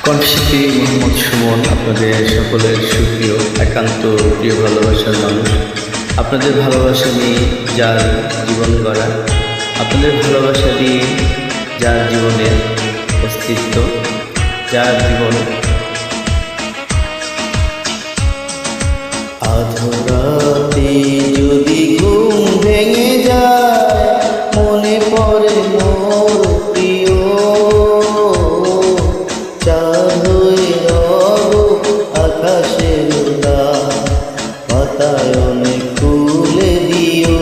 কণ্ঠশিল্পী মোহাম্মদ সুমন আপনাদের সকলের সুপ্রিয় একান্ত প্রিয় ভালোবাসার মানুষ। আপনাদের ভালোবাসা নিয়ে যার জীবন গড়া, আপনাদের ভালোবাসা দিয়ে যার জীবনের অস্তিত্ব, যার জীবন আধরাতে যদি ঘুম ভেঙে যায়, মনে পড়ে মোর প্রিয়। চাঁদ হয়ে রব আকাশের উড়ান, বাতায়নে খুলে দিও।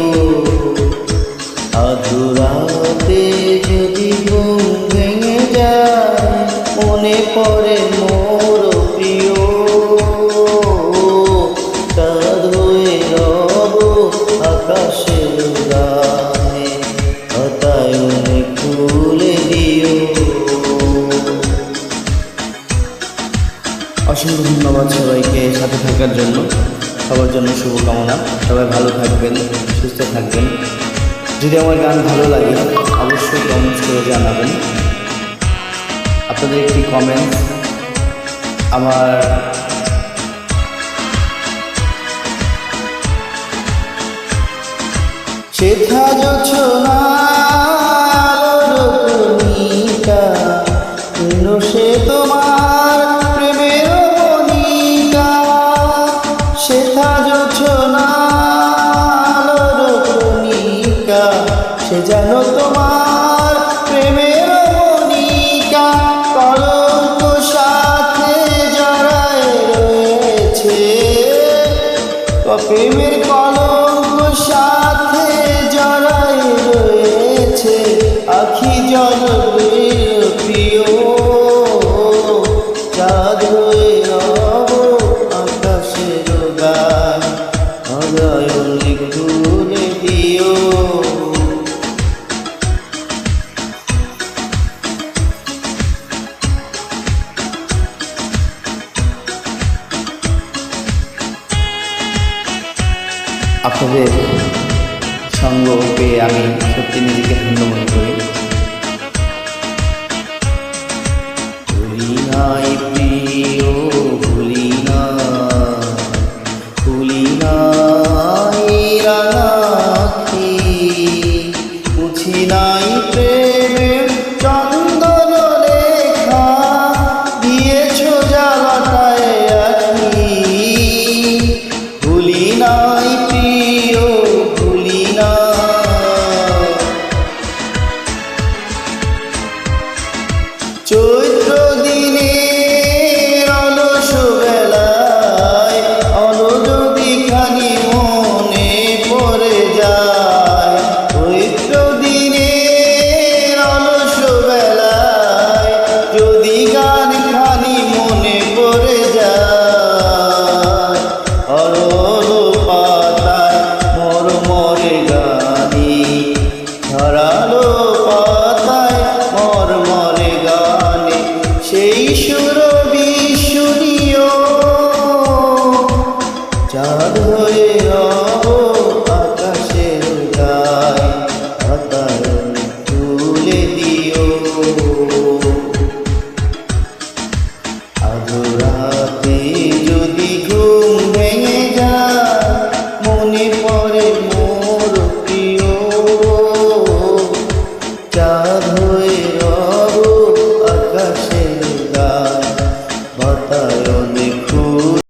আধরাতে যদি ঘুম ভেঙে যায়, মনে পড়ে মোর প্রিয়। চাঁদ হয়ে রব আকাশের উড়ানে, বাতায়নে খুলে দিও। অসংখ্য ধন্যবাদ সবাইকে সাথে থাকার জন্য। সবার জন্য শুভকামনা। সবাই ভালো থাকবেন, সুস্থ থাকবেন। যদি আমার গান ভালো লাগে অবশ্যই কমেন্টস করে জানাবেন। আপনাদের একটি কমেন্টস আমার সেথা জোছনার সে তোমার প্রেমের মনিকা। সেথা জোছনার সে যেন তোমার প্রেমের মনিকা। কলঙ্ক সাথে জড়ায় রয়েছে, প্রেমের কলঙ্ক সাথে জড়ায় রয়েছে। আখি জনমের প্রিয়, চাঁদ হয়ে রব আকাশের গান, বাতায়নে খুলে দিও। আপনাদের সঙ্গ পেয়ে আমি সত্যি নিজেকে ধন্য মনে করি। ভুলি নাই প্রিয়, ভুলি না, ভুলি নাই রাখি, মুছি নাই প্রেমের চন্দন লেখা, দিয়েছ জ্বালাটায় আখি। ভুলি নাই প্রিয়, ভুলি না। চৈত্র দিনে